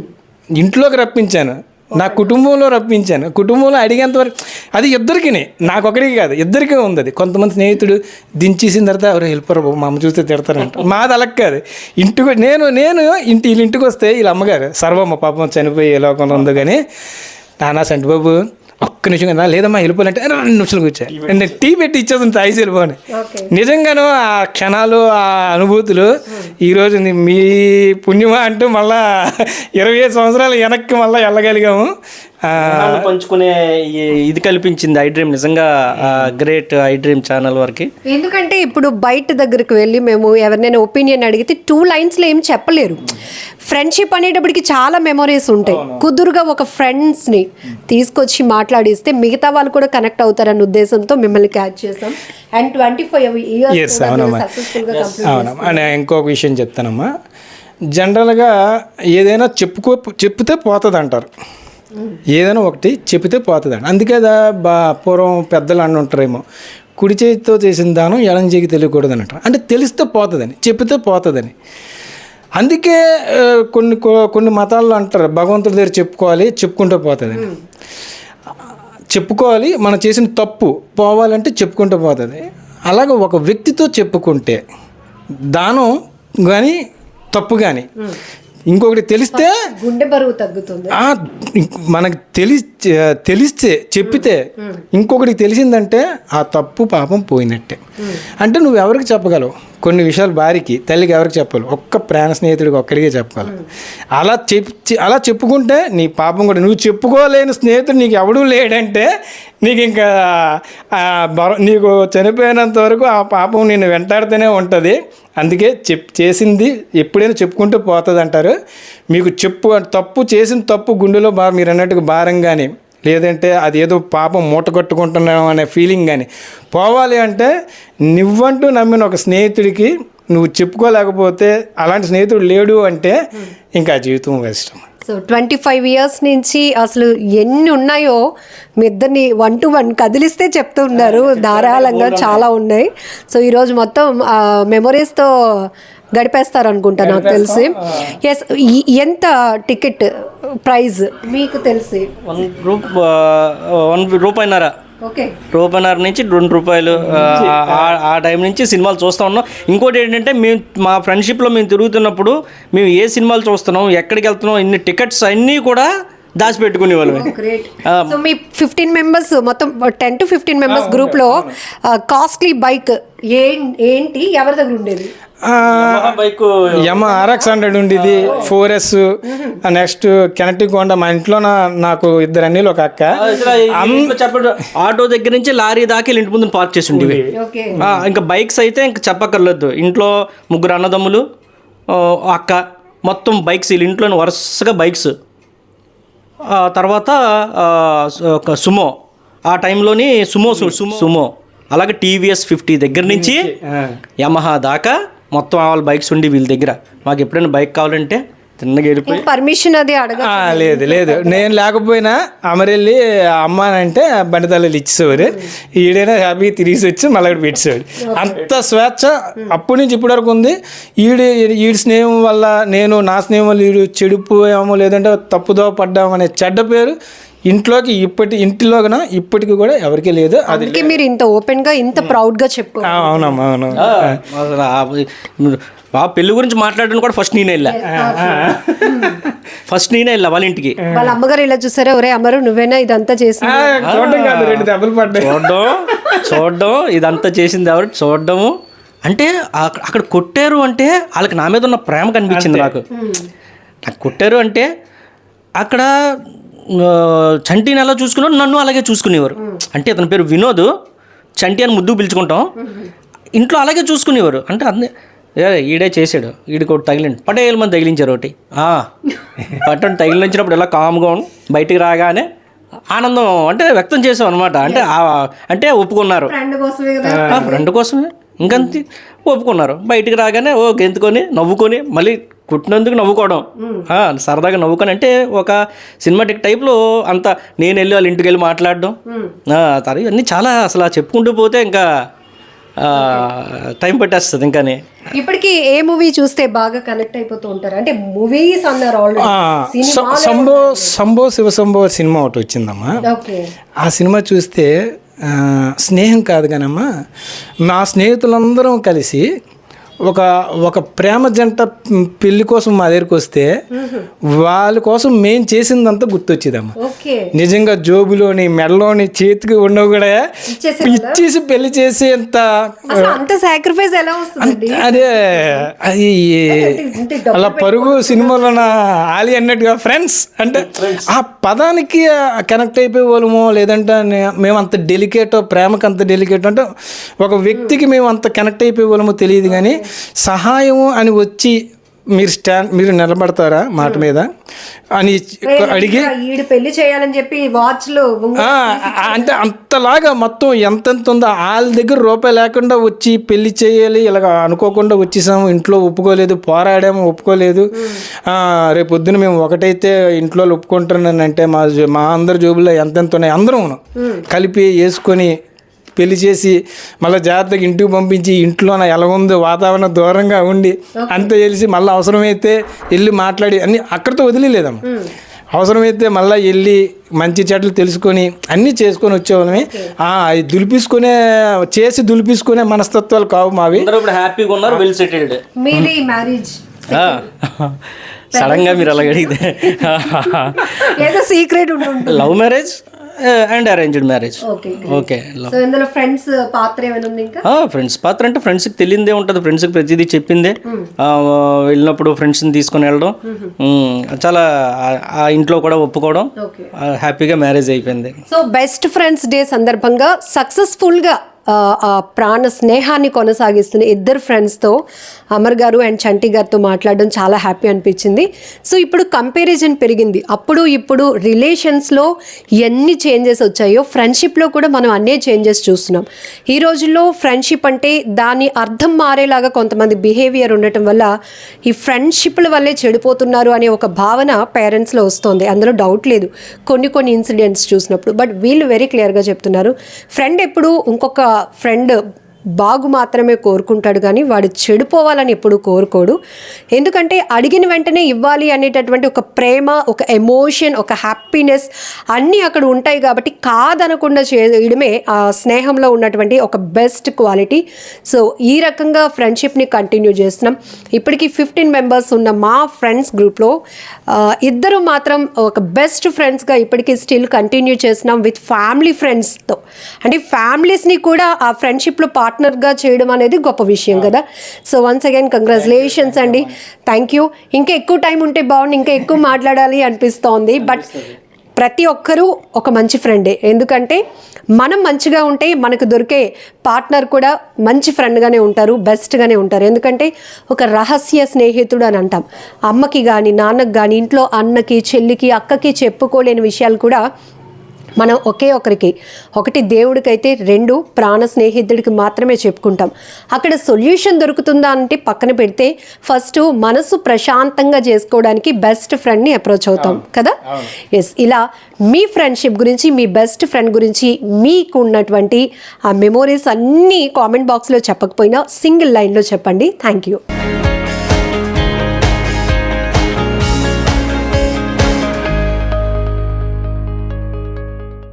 ఇంట్లోకి రప్పించాను, నా కుటుంబంలో రప్పించాను, కుటుంబంలో అడిగేంతవరకు అది ఇద్దరికి, నాకు ఒకరికి కాదు ఇద్దరికీ ఉంది. అది కొంతమంది స్నేహితుడు దించేసిన తర్వాత ఎవరు వెళ్ళిపోరు బాబు మా అమ్మ చూస్తే తిడతారంట, మాది అలా కాదు. నేను వీళ్ళ ఇంటికి వస్తే వీళ్ళ అమ్మగారు సర్వమ్మ పాపం చనిపోయి ఏ లోకంలో ఉందో కానీ నానా సంటి బాబు ఒక్క నిమిషం కదా లేదమ్మా వెళ్ళిపోవాలంటే 2 నిమిషాలు కూర్చోాలి, నేను టీ పెట్టి ఇచ్చేది తాయిసి వెళ్ళిపోని. నిజంగాను ఆ క్షణాలు ఆ అనుభూతులు ఈరోజు మీ పుణ్యమా అంటూ మళ్ళా 25 సంవత్సరాలు వెనక్కి మళ్ళీ వెళ్ళగలిగాము. పంచుకునే ఇది కల్పించింది ఐ డ్రీమ్, నిజంగా గ్రేట్ ఐ డ్రీమ్ ఛానల్ వరకు. ఎందుకంటే ఇప్పుడు బయట దగ్గరకు వెళ్ళి మేము ఎవరినైనా ఒపీనియన్ అడిగితే 2 లైన్స్లో ఏం చెప్పలేరు. ఫ్రెండ్షిప్ అనేటప్పటికి చాలా మెమరీస్ ఉంటాయి. కుదురుగా ఒక ఫ్రెండ్స్ని తీసుకొచ్చి మాట్లాడిస్తే మిగతా వాళ్ళు కూడా కనెక్ట్ అవుతారన్న ఉద్దేశంతో మిమ్మల్ని క్యాచ్ చేసాం. అండ్ 25 years అవునమ్మా. ఇంకొక విషయం చెప్తానమ్మా, జనరల్గా ఏదైనా చెప్తే పోతుంది అంటారు, ఏదైనా ఒకటి చెప్తే పోతుందండి. అందుకే పూర్వం పెద్దలు అని ఉంటారేమో కుడి చేతితో చేసిన దానం ఎడం చేయికి తెలియకూడదని అంటారు, అంటే తెలిస్తే పోతుందని చెప్తే పోతుందని. అందుకే కొన్ని మతాల్లో అంటారు భగవంతుడి దగ్గర చెప్పుకోవాలి చెప్పుకుంటూ పోతుందని. చెప్పుకోవాలి మనం చేసిన తప్పు పోవాలంటే చెప్పుకుంటూ పోతుంది. అలాగే ఒక వ్యక్తితో చెప్పుకుంటే దానం కానీ తప్పు కానీ ఇంకొకటి తెలిస్తే గుండె బరువు తగ్గుతుంది. మనకు తెలిస్తే చెప్పితే ఇంకొకటికి తెలిసిందంటే ఆ తప్పు పాపం పోయినట్టే. అంటే నువ్వు ఎవరికి చెప్పగలవు కొన్ని విషయాలు, భార్యకి తల్లికి ఎవరికి చెప్పగలవు, ఒక్క ప్రాణ స్నేహితుడికి ఒక్కడికే చెప్పగలవు. అలా చెప్పుకుంటే నీ పాపం కూడా, నువ్వు చెప్పుకోలేని స్నేహితుడు నీకు ఎవడూ లేడంటే నీకు ఇంకా నీకు చనిపోయినంత వరకు ఆ పాపం నిన్ను వెంటాడుతూనే ఉంటుంది. అందుకే చేసింది ఎప్పుడైనా చెప్పుకుంటూ పోతుంది అంటారు. మీకు తప్పు చేసిన తప్పు గుండెలో మీరు అన్నట్టుగా భారం కానీ లేదంటే అది ఏదో పాపం మూట కట్టుకుంటున్నాం అనే ఫీలింగ్ కానీ పోవాలి అంటే నువ్వంటూ నమ్మిన ఒక స్నేహితుడికి నువ్వు చెప్పుకోలేకపోతే, అలాంటి స్నేహితుడు లేడు అంటే ఇంకా జీవితం కష్టం. సో 25 years నుంచి అసలు ఎన్ని ఉన్నాయో మీ ఇద్దరిని 1-to-1 కదిలిస్తే చెప్తున్నారు, ధారాళంగా చాలా ఉన్నాయి. సో ఈరోజు మొత్తం మెమొరీస్తో గడిపేస్తారు అనుకుంటా నాకు తెలిసి. ఎస్, ఎంత టికెట్ ప్రైస్ మీకు తెలిసి? ₹1.5 ఓకే, ₹1.5 నుంచి ₹2 ఆ టైం నుంచి సినిమాలు చూస్తూ ఉన్నాం. ఇంకోటి ఏంటంటే మేము మా ఫ్రెండ్షిప్లో మేము తిరుగుతున్నప్పుడు మేము ఏ సినిమాలు చూస్తున్నాం, ఎక్కడికి వెళ్తున్నాం, ఇన్ని టికెట్స్ అన్నీ కూడా దాచిపెట్టుకునే వాళ్ళమే. సో మీ 15 members మొత్తం 10 to 15 members గ్రూప్లో కాస్ట్లీ బైక్ ఏంటి ఎవరి దగ్గర ఉండేది? బైక్ యమ RX 100 ఉండేది, 4S. నెక్స్ట్ కెనటికొండ. మా ఇంట్లో నాకు 2 అన్నీలు, ఒక అక్క. చెప్పండి, ఆటో దగ్గర నుంచి లారీ దాకా ఇంటి ముందు పార్క్ చేసి ఉండేవి. ఓకే. ఇంకా బైక్స్ అయితే ఇంకా చెప్పక్కర్లేదు. ఇంట్లో 3 అన్నదమ్ములు, అక్క, మొత్తం బైక్స్ వీళ్ళ ఇంట్లో వరుసగా బైక్స్. తర్వాత సుమో, ఆ టైంలోని సుమో అలాగే TVS 50 దగ్గర నుంచి యమహా దాకా మొత్తం వాళ్ళ బైక్స్ ఉండి వీళ్ళ దగ్గర. మాకు ఎప్పుడైనా బైక్ కావాలంటే తిన్నగా వెళ్ళిపోయి పర్మిషన్ అది అడగ. లేదు, నేను లేకపోయినా అమరెళ్ళి అమ్మ అంటే బండి తల్లి ఇచ్చేసేవారు. ఈడైనా హ్యాపీ తిరిగి వచ్చి మళ్ళీ పెట్టేసేవాడు. అంత స్వేచ్ఛ అప్పటి నుంచి ఇప్పటి వరకు ఉంది. ఈడి స్నేహం వల్ల నా స్నేహం వల్ల ఈడు చెడిపోయామో లేదంటే తప్పుదో పడ్డాము అనే చెడ్డ పేరు ఇంట్లోకి ఇంటిలోగా ఇప్పటికి కూడా ఎవరికీ లేదు. అందుకే మీరు ఇంత ఓపెన్ గా ఇంత ప్రౌడ్ గా చెప్పుకో. అవునమ్మా, అవును. పెళ్లి గురించి మాట్లాడడం కూడా ఫస్ట్ నేనే వెళ్ళా వాళ్ళ ఇంటికి. వాళ్ళ అమ్మగారు ఇలా చూసారా, ఒరే అమ్మరు నువ్వేనా ఇదంతా చేసింది? చూడడం కాదు, 2 దెబ్బలు పడ్డాయి. చూడడం ఇదంతా చేసింది ఎవరు చూడడము అంటే అక్కడ కొట్టారు అంటే వాళ్ళకి నా మీద ఉన్న ప్రేమ కనిపించింది. నాకు కొట్టారు అంటే అక్కడ చంటిని ఎలా చూసుకున్నాడు, నన్ను అలాగే చూసుకునేవారు. అంటే అతని పేరు వినోద్, చంటి అని ముద్దు పిలుచుకుంటాం. ఇంట్లో అలాగే చూసుకునేవారు. అంటే అదే ఈడే చేసాడు, ఈడికి ఒకటి తగిలింది, 17 మంది తగిలించారు. ఒకటి పట్టణం తగిలించినప్పుడు ఎలా కామ్గా బయటికి రాగానే ఆనందం అంటే వ్యక్తం చేసాం అనమాట. అంటే ఒప్పుకున్నారు, ఫ్రెండ్ కోసమే ఇంకంతే ఒప్పుకున్నారు. బయటికి రాగానే గెంతుకొని నవ్వుకొని మళ్ళీ కుట్టినందుకు నవ్వుకోవడం, సరదాగా నవ్వుకొని. అంటే ఒక సినిమాటిక్ టైప్లో అంతా నేను వెళ్ళి వాళ్ళ ఇంటికి వెళ్ళి మాట్లాడడం, ఇవన్నీ చాలా అసలు చెప్పుకుంటూ పోతే ఇంకా టైం పట్టేస్తుంది. ఇంకానే ఇప్పటికి ఏ మూవీ చూస్తే బాగా కనెక్ట్ అయిపోతూ ఉంటారు? అంటే మూవీస్ అన్నారు ఆల్రెడీ. శంభో శివశంభో సినిమా ఒకటి వచ్చిందమ్మా. ఆ సినిమా చూస్తే స్నేహం కాదు కానమ్మా, మా స్నేహితులందరం కలిసి ఒక ప్రేమ జంట పెళ్లి కోసం మా దగ్గరికి వస్తే వాళ్ళ కోసం మేము చేసిందంతా గుర్తొచ్చేదమ్మా. నిజంగా జోబులోని మెడలోని చేతికి ఉండవు కూడా ఇచ్చేసి పెళ్లి చేసేంత అదే. అది అలా పరుగు సినిమాలో ఆలి అన్నట్టుగా ఫ్రెండ్స్ అంటే ఆ పదానికి కనెక్ట్ అయిపోయే వాళ్ళమో, లేదంటే మేము అంత డెలికేటో, ప్రేమకు అంత డెలికేట్ అంటే ఒక వ్యక్తికి మేము అంత కనెక్ట్ అయిపోయే వాళ్ళమో తెలియదు. కానీ సహాయము అని వచ్చి మీరు నిలబడతారా మాట మీద అని అడిగి పెళ్లి చేయాలని చెప్పి వాచ్లు అంటే అంతలాగా మొత్తం ఎంతెంత ఉందో వాళ్ళ దగ్గర రూపాయి లేకుండా వచ్చి పెళ్లి చేయాలి ఇలాగ అనుకోకుండా వచ్చేసాము. ఇంట్లో ఒప్పుకోలేదు, పోరాడాము, ఒప్పుకోలేదు. రేపు పొద్దున మేము ఒకటైతే ఇంట్లో ఒప్పుకుంటున్నానంటే మా అందరి జోబుల్లో ఎంతెంత ఉన్నాయి అందరం కలిపి వేసుకొని పెళ్లి చేసి మళ్ళీ జాగ్రత్తగా ఇంటికి పంపించి ఇంట్లో ఎలా ఉందో వాతావరణం దూరంగా ఉండి అంత తెలిసి మళ్ళీ అవసరమైతే వెళ్ళి మాట్లాడి అన్ని అక్కడితో వదిలేదమ్మా. అవసరమైతే మళ్ళీ వెళ్ళి మంచి చెట్లు తెలుసుకొని అన్నీ చేసుకొని వచ్చేవాళ్ళమే. అది దులిపించుకునే మనస్తత్వాలు కావు మావి. హ్యాపీగా ఉన్నారు, వెల్ సెటిల్డ్. సడన్ గా మీరు అలాగ అడిగితే secret love marriage and arranged marriage. Okay. Friends పాత్ర ఏమైనా ఉంది? ఇంకా ఫ్రెండ్స్ పాత్ర అంటే ఫ్రెండ్స్కి తెలియదే ఉంటుంది, ఫ్రెండ్స్కి ప్రతిదీ చెప్పిందే. వెళ్ళినప్పుడు ఫ్రెండ్స్ని తీసుకొని వెళ్ళడం, చాలా ఇంట్లో కూడా ఒప్పుకోవడం, హ్యాపీగా మ్యారేజ్ అయిపోయింది. సో బెస్ట్ ఫ్రెండ్స్ డే సందర్భంగా సక్సెస్ఫుల్గా ప్రాణ స్నేహాన్ని కొనసాగిస్తున్న ఇద్దరు ఫ్రెండ్స్తో అమర్ గారు అండ్ చంటి గారితో మాట్లాడడం చాలా హ్యాపీ అనిపించింది. సో ఇప్పుడు కంపారిజన్ పెరిగింది. అప్పుడు ఇప్పుడు రిలేషన్స్లో ఎన్ని చేంజెస్ వచ్చాయో ఫ్రెండ్షిప్లో కూడా మనం అన్నీ చేంజెస్ చూస్తున్నాం. ఈ రోజుల్లో ఫ్రెండ్షిప్ అంటే దాని అర్థం మారేలాగా కొంతమంది బిహేవియర్ ఉండటం వల్ల ఈ ఫ్రెండ్షిప్ల వల్లే చెడిపోతున్నారు అనే ఒక భావన పేరెంట్స్లో వస్తుంది. అందులో డౌట్ లేదు కొన్ని ఇన్సిడెంట్స్ చూసినప్పుడు. బట్ వీళ్ళు వెరీ క్లియర్గా చెప్తున్నారు, ఫ్రెండ్ ఎప్పుడు ఇంకొక ఫ్రెండ్ బాగు మాత్రమే కోరుకుంటాడు కానీ వాడు చెడిపోవాలని ఎప్పుడు కోరుకోడు. ఎందుకంటే అడిగిన వెంటనే ఇవ్వాలి అనేటటువంటి ఒక ప్రేమ, ఒక ఎమోషన్, ఒక హ్యాపీనెస్ అన్నీ అక్కడ ఉంటాయి. కాబట్టి కాదనకుండా చేయడమే ఆ స్నేహంలో ఉన్నటువంటి ఒక బెస్ట్ క్వాలిటీ. సో ఈ రకంగా ఫ్రెండ్షిప్ని కంటిన్యూ చేస్తున్నాం. ఇప్పటికీ 15 మెంబర్స్ ఉన్న మా ఫ్రెండ్స్ గ్రూప్లో ఇద్దరు మాత్రం ఒక బెస్ట్ ఫ్రెండ్స్గా ఇప్పటికీ స్టిల్ కంటిన్యూ చేస్తున్నాం విత్ ఫ్యామిలీ ఫ్రెండ్స్తో. అంటే ఫ్యామిలీస్ని కూడా ఆ ఫ్రెండ్షిప్లో పార్ట్ పార్ట్నర్గా చేయడం అనేది గొప్ప విషయం కదా. సో వన్స్ అగైన్ కంగ్రాచులేషన్స్ అండి, థ్యాంక్ యూ. ఇంకా ఎక్కువ టైం ఉంటే బాగుంది, ఇంకా ఎక్కువ మాట్లాడాలి అనిపిస్తోంది. బట్ ప్రతి ఒక్కరూ ఒక మంచి ఫ్రెండే, ఎందుకంటే మనం మంచిగా ఉంటే మనకు దొరికే పార్ట్నర్ కూడా మంచి ఫ్రెండ్గానే ఉంటారు, బెస్ట్గానే ఉంటారు. ఎందుకంటే ఒక రహస్య స్నేహితుడు అని అంటాం. అమ్మకి కానీ నాన్నకి కానీ ఇంట్లో అన్నకి చెల్లికి అక్కకి చెప్పుకోలేని విషయాలు కూడా మనం ఒకటి దేవుడికైతే, 2 ప్రాణ స్నేహితుడికి మాత్రమే చెప్పుకుంటాం. అక్కడ సొల్యూషన్ దొరుకుతుందా అంటే పక్కన పెడితే ఫస్ట్ మనసు ప్రశాంతంగా చేసుకోవడానికి బెస్ట్ ఫ్రెండ్ని అప్రోచ్ అవుతాం కదా. ఎస్, ఇలా మీ ఫ్రెండ్షిప్ గురించి, మీ బెస్ట్ ఫ్రెండ్ గురించి మీకు ఉన్నటువంటి ఆ మెమోరీస్ అన్నీ కామెంట్ బాక్స్లో చెప్పకపోయినా సింగిల్ లైన్లో చెప్పండి. Thank you.